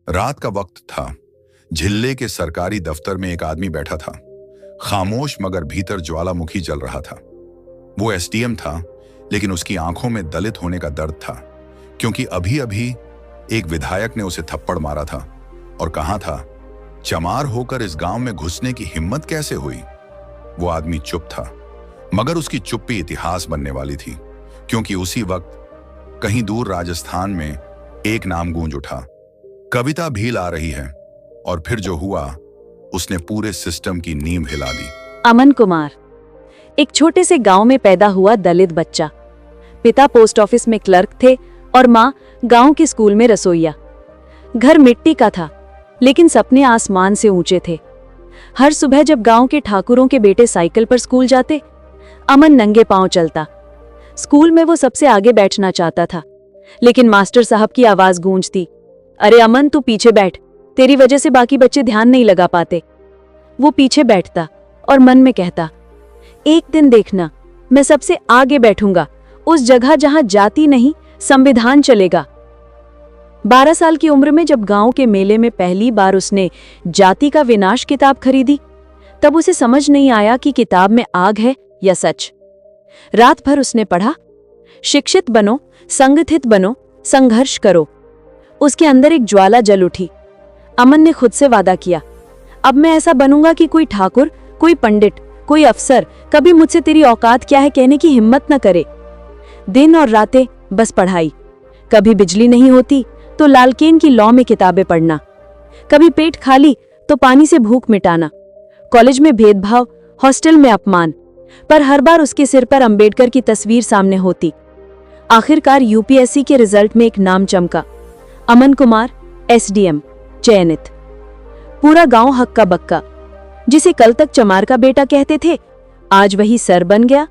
रात का वक्त था। झिल्ले के सरकारी दफ्तर में एक आदमी बैठा था, खामोश मगर भीतर ज्वालामुखी जल रहा था। वो एसडीएम था, लेकिन उसकी आंखों में दलित होने का दर्द था, क्योंकि अभी अभी एक विधायक ने उसे थप्पड़ मारा था और कहा था, चमार होकर इस गांव में घुसने की हिम्मत कैसे हुई। वो आदमी चुप था, मगर उसकी चुप्पी इतिहास बनने वाली थी, क्योंकि उसी वक्त कहीं दूर राजस्थान में एक नाम गूंज उठा, कविता भील आ रही है। और फिर जो हुआ, उसने पूरे सिस्टम की नींव हिला दी। अमन कुमार एक छोटे से गांव में पैदा हुआ दलित बच्चा। पिता पोस्ट ऑफिस में क्लर्क थे और माँ गांव के स्कूल में रसोइया। घर मिट्टी का था, लेकिन सपने आसमान से ऊंचे थे। हर सुबह जब गांव के ठाकुरों के बेटे साइकिल पर स्कूल जाते, अमन नंगे पांव चलता। स्कूल में वो सबसे आगे बैठना चाहता था, लेकिन मास्टर साहब की आवाज गूंजती, अरे अमन, तू पीछे बैठ, तेरी वजह से बाकी बच्चे ध्यान नहीं लगा पाते। वो पीछे बैठता और मन में कहता, एक दिन देखना, मैं सबसे आगे बैठूंगा, उस जगह जहां जाति नहीं संविधान चलेगा। 12 साल की उम्र में जब गांव के मेले में पहली बार उसने जाति का विनाश किताब खरीदी, तब उसे समझ नहीं आया कि किताब में आग है या सच। रात भर उसने पढ़ा, शिक्षित बनो, संगठित बनो, संघर्ष करो। उसके अंदर एक ज्वाला जल उठी। अमन ने खुद से वादा किया, अब मैं ऐसा बनूंगा कि कोई ठाकुर, कोई पंडित, कोई अफसर कभी मुझसे तेरी औकात क्या है कहने की हिम्मत न करे। दिन और रातें बस पढ़ाई। कभी बिजली नहीं होती तो लालटेन की लौ में किताबें पढ़ना, कभी पेट खाली तो पानी से भूख मिटाना। कॉलेज में भेदभाव, हॉस्टल में अपमान, पर हर बार उसके सिर पर अंबेडकर की तस्वीर सामने होती। आखिरकार यूपीएससी के रिजल्ट में एक नाम चमका, अमन कुमार, एसडीएम चयनित। पूरा गांव हक्का बक्का। जिसे कल तक चमार का बेटा कहते थे, आज वही सर बन गया।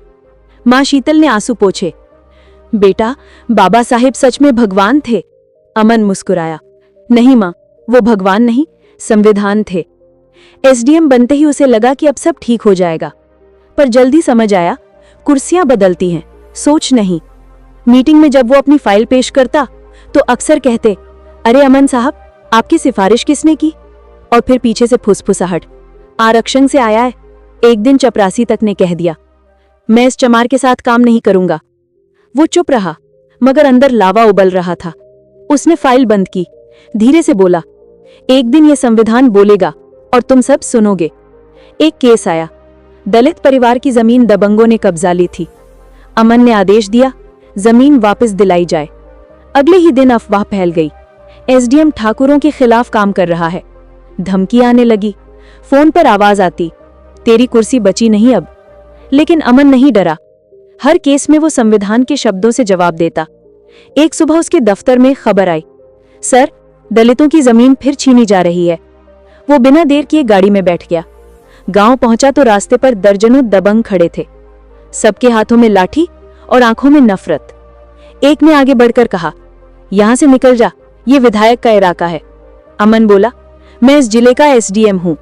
मां शीतल ने आंसू पोंछे, बेटा, बाबा साहेब सच में भगवान थे। अमन मुस्कुराया, नहीं मां, वो भगवान नहीं, संविधान थे। एसडीएम बनते ही उसे लगा कि अब सब ठीक हो जाएगा, पर जल्दी समझ आया, कुर्सियां बदलती हैं, सोच नहीं। मीटिंग में जब वो अपनी फाइल पेश करता तो अक्सर कहते, अरे अमन साहब, आपकी सिफारिश किसने की? और फिर पीछे से फुसफुसाहट, आरक्षण से आया है। एक दिन चपरासी तक ने कह दिया, मैं इस चमार के साथ काम नहीं करूंगा। वो चुप रहा, मगर अंदर लावा उबल रहा था। उसने फाइल बंद की, धीरे से बोला, एक दिन ये संविधान बोलेगा और तुम सब सुनोगे। एक केस आया, दलित परिवार की जमीन दबंगों ने कब्जा ली थी। अमन ने आदेश दिया, जमीन वापस दिलाई जाए। अगले ही दिन अफवाह फैल गई, एसडीएम ठाकुरों के खिलाफ काम कर रहा है। धमकी आने लगी, फोन पर आवाज आती, तेरी कुर्सी बची नहीं अब। लेकिन अमन नहीं डरा। हर केस में वो संविधान के शब्दों से जवाब देता। एक सुबह उसके दफ्तर में खबर आई, सर, दलितों की जमीन फिर छीनी जा रही है। वो बिना देर किए गाड़ी में बैठ गया। गांव पहुंचा तो रास्ते पर दर्जनों दबंग खड़े थे, सबके हाथों में लाठी और आंखों में नफरत। एक ने आगे बढ़कर कहा, यहां से निकल जा, ये विधायक का इलाका है। अमन बोला, मैं इस जिले का एसडीएम हूं,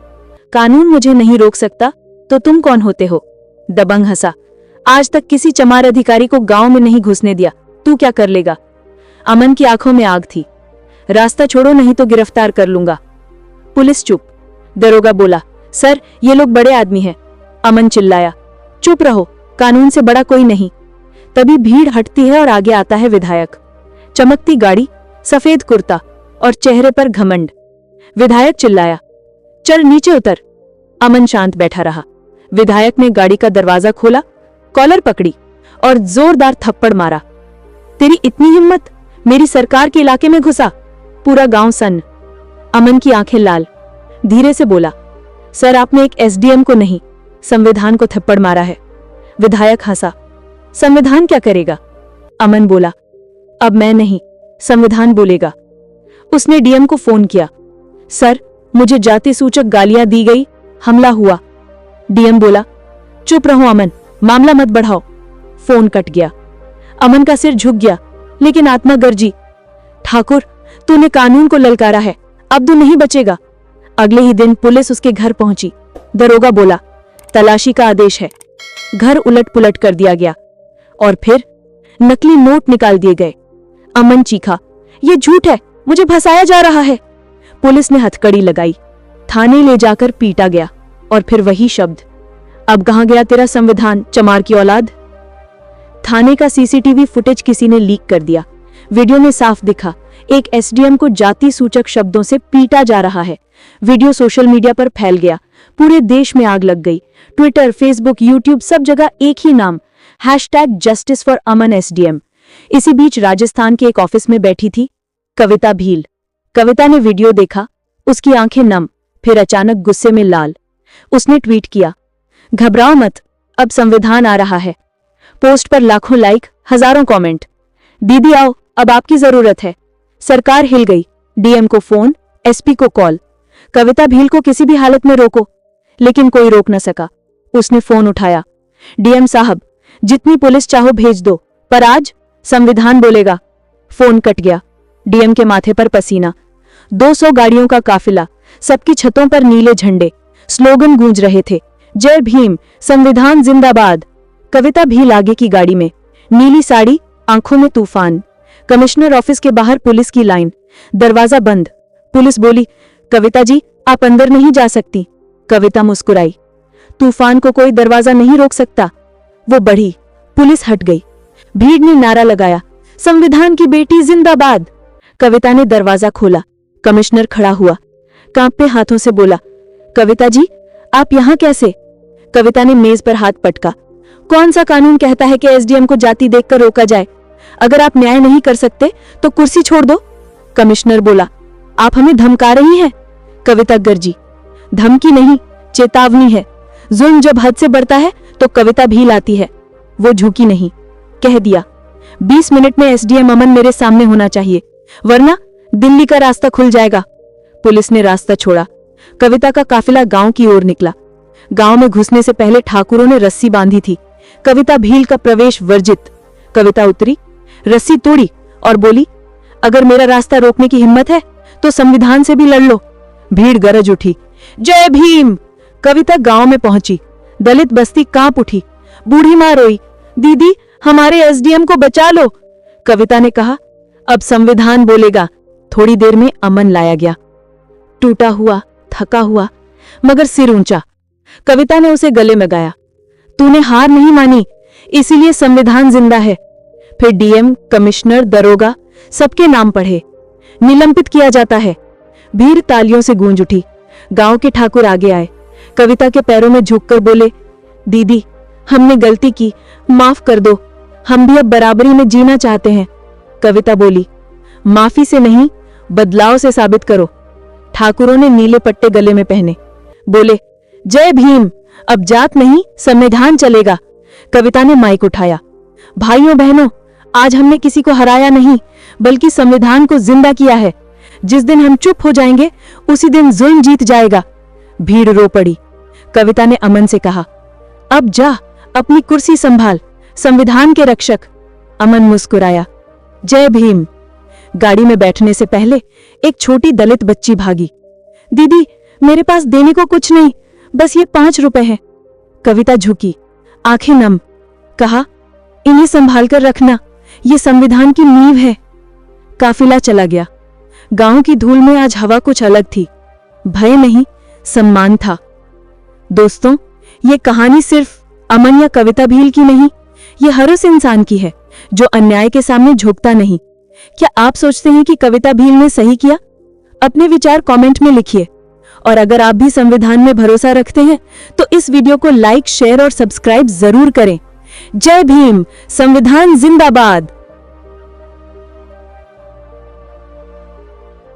कानून मुझे नहीं रोक सकता, तो तुम कौन होते हो? दबंग हंसा, आज तक किसी चमार अधिकारी को गांव में नहीं घुसने दिया, तू क्या कर लेगा? अमन की आंखों में आग थी, रास्ता छोड़ो नहीं तो गिरफ्तार कर लूंगा। पुलिस चुप। दरोगा बोला, सर, ये लोग बड़े आदमी हैं। अमन चिल्लाया, चुप रहो, कानून से बड़ा कोई नहीं। तभी भीड़ हटती है और आगे आता है विधायक। चमकती गाड़ी, सफेद कुर्ता और चेहरे पर घमंड। विधायक चिल्लाया, चल नीचे उतर। अमन शांत बैठा रहा। विधायक ने गाड़ी का दरवाजा खोला, कॉलर पकड़ी और जोरदार थप्पड़ मारा। तेरी इतनी हिम्मत, मेरी सरकार के इलाके में घुसा? पूरा गांव सन्न। अमन की आंखें लाल। धीरे से बोला, सर, आपने एक एसडीएम को नहीं, संविधान को थप्पड़ मारा है। विधायक हंसा, संविधान क्या करेगा? अमन बोला, अब मैं नहीं, संविधान बोलेगा। उसने डीएम को फोन किया, सर, मुझे जाति सूचक गालियां दी गई, हमला हुआ। डीएम बोला, चुप रहो अमन, मामला मत बढ़ाओ। फोन कट गया। अमन का सिर झुक गया, लेकिन आत्मा गरजी, ठाकुर, तूने कानून को ललकारा है, अब तू नहीं बचेगा। अगले ही दिन पुलिस उसके घर पहुंची। दरोगा बोला, तलाशी का आदेश है। घर उलट पुलट कर दिया गया और फिर नकली नोट निकाल दिए गए। अमन चीखा, ये झूठ है, मुझे फंसाया जा रहा है। पुलिस ने हथकड़ी लगाई, थाने ले जाकर पीटा गया और फिर वही शब्द, अब कहां गया तेरा संविधान, चमार की औलाद। थाने का सीसीटीवी फुटेज किसी ने लीक कर दिया। वीडियो में साफ दिखा एक एसडीएम को जाति सूचक शब्दों से पीटा जा रहा है। वीडियो सोशल मीडिया पर फैल गया, पूरे देश में आग लग गई। ट्विटर, फेसबुक, यूट्यूब सब जगह एक ही नाम, #Justice for Aman SDM। इसी बीच राजस्थान के एक ऑफिस में बैठी थी कविता भील। कविता ने वीडियो देखा, उसकी आंखें नम, फिर अचानक गुस्से में लाल। उसने ट्वीट किया, घबराओ मत, अब संविधान आ रहा है। पोस्ट पर लाखों लाइक, हजारों कमेंट। दीदी आओ, अब आपकी जरूरत है। सरकार हिल गई, डीएम को फोन, एसपी को कॉल, कविता भील को किसी भी हालत में रोको, लेकिन कोई रोक न सका। उसने फोन उठाया, डीएम साहब, जितनी पुलिस चाहो भेज दो, पर आज संविधान बोलेगा। फोन कट गया। डीएम के माथे पर पसीना। 200 गाड़ियों का काफिला, सबकी छतों पर नीले झंडे, स्लोगन गूंज रहे थे, जय भीम, संविधान जिंदाबाद। कविता भील आगे की गाड़ी में, नीली साड़ी, आंखों में तूफान। कमिश्नर ऑफिस के बाहर पुलिस की लाइन, दरवाजा बंद। पुलिस बोली, कविता जी आप अंदर नहीं जा सकती। कविता मुस्कुराई, तूफान को कोई दरवाजा नहीं रोक सकता। वो बढ़ी, पुलिस हट गई। भीड़ ने नारा लगाया, संविधान की बेटी जिंदाबाद। कविता ने दरवाजा खोला। कमिश्नर खड़ा हुआ, कांपते हाथों से बोला, कविता जी आप यहां कैसे? कविता ने मेज पर हाथ पटका, कौन सा कानून कहता है कि एसडीएम को जाति देखकर रोका जाए? अगर आप न्याय नहीं कर सकते तो कुर्सी छोड़ दो। कमिश्नर बोला, आप हमें धमका रही हैं? कविता गरजी, धमकी नहीं, चेतावनी है। जुल्म जब हद से बढ़ता है तो कविता भील आती है। वो झुकी नहीं, कह दिया, 20 मिनट में एसडीएम अमन मेरे सामने होना चाहिए, वरना दिल्ली का रास्ता खुल जाएगा। पुलिस ने रास्ता छोड़ा। कविता का काफिला गांव की ओर निकला। गांव में घुसने से पहले ठाकुरों ने रस्सी बांधी थी, कविता भील का प्रवेश वर्जित। कविता उतरी, रस्सी तोड़ी और बोली, अगर मेरा रास्ता रोकने की हिम्मत है तो संविधान से भी लड़ लो। भीड़ गरज उठी, जय भीम। कविता गांव में पहुंची, दलित बस्ती कांप उठी। बूढ़ी मां रोई, दीदी हमारे एसडीएम को बचा लो। कविता ने कहा, अब संविधान बोलेगा। थोड़ी देर में अमन लाया गया, टूटा हुआ, थका हुआ, मगर सिर ऊंचा। कविता ने उसे गले में गाया, तूने हार नहीं मानी, इसीलिए संविधान जिंदा है। फिर डीएम, कमिश्नर, दरोगा सबके नाम पढ़े, निलंबित किया जाता है। भीड़ तालियों से गूंज उठी। गांव के ठाकुर आगे आए, कविता के पैरों में झुककर बोले, दीदी हमने गलती की, माफ कर दो, हम भी अब बराबरी में जीना चाहते हैं। कविता बोली, माफी से नहीं, बदलाव से साबित करो। ठाकुरों ने नीले पट्टे गले में पहने, बोले, जय भीम, अब जात नहीं संविधान चलेगा। कविता ने माइक उठाया, भाइयों बहनों, आज हमने किसी को हराया नहीं, बल्कि संविधान को जिंदा किया है। जिस दिन हम चुप हो जाएंगे उसी दिन जुल्म जीत जाएगा। भीड़ रो पड़ी। कविता ने अमन से कहा, अब जा, अपनी कुर्सी संभाल, संविधान के रक्षक। अमन मुस्कुराया, जय भीम। गाड़ी में बैठने से पहले एक छोटी दलित बच्ची भागी, दीदी मेरे पास देने को कुछ नहीं, बस ये 5 रुपए हैं। कविता झुकी, आंखें नम, कहा, इन्हें संभाल कर रखना, ये संविधान की नींव है। काफिला चला गया। गांव की धूल में आज हवा कुछ अलग थी, भय नहीं, सम्मान था। दोस्तों, ये कहानी सिर्फ अमन या कविता भील की नहीं, ये हर उस इंसान की है जो अन्याय के सामने झुकता नहीं। क्या आप सोचते हैं कि कविता भील ने सही किया? अपने विचार कमेंट में लिखिए। और अगर आप भी संविधान में भरोसा रखते हैं तो इस वीडियो को लाइक, शेयर और सब्सक्राइब जरूर करें। जय भीम, संविधान जिंदाबाद।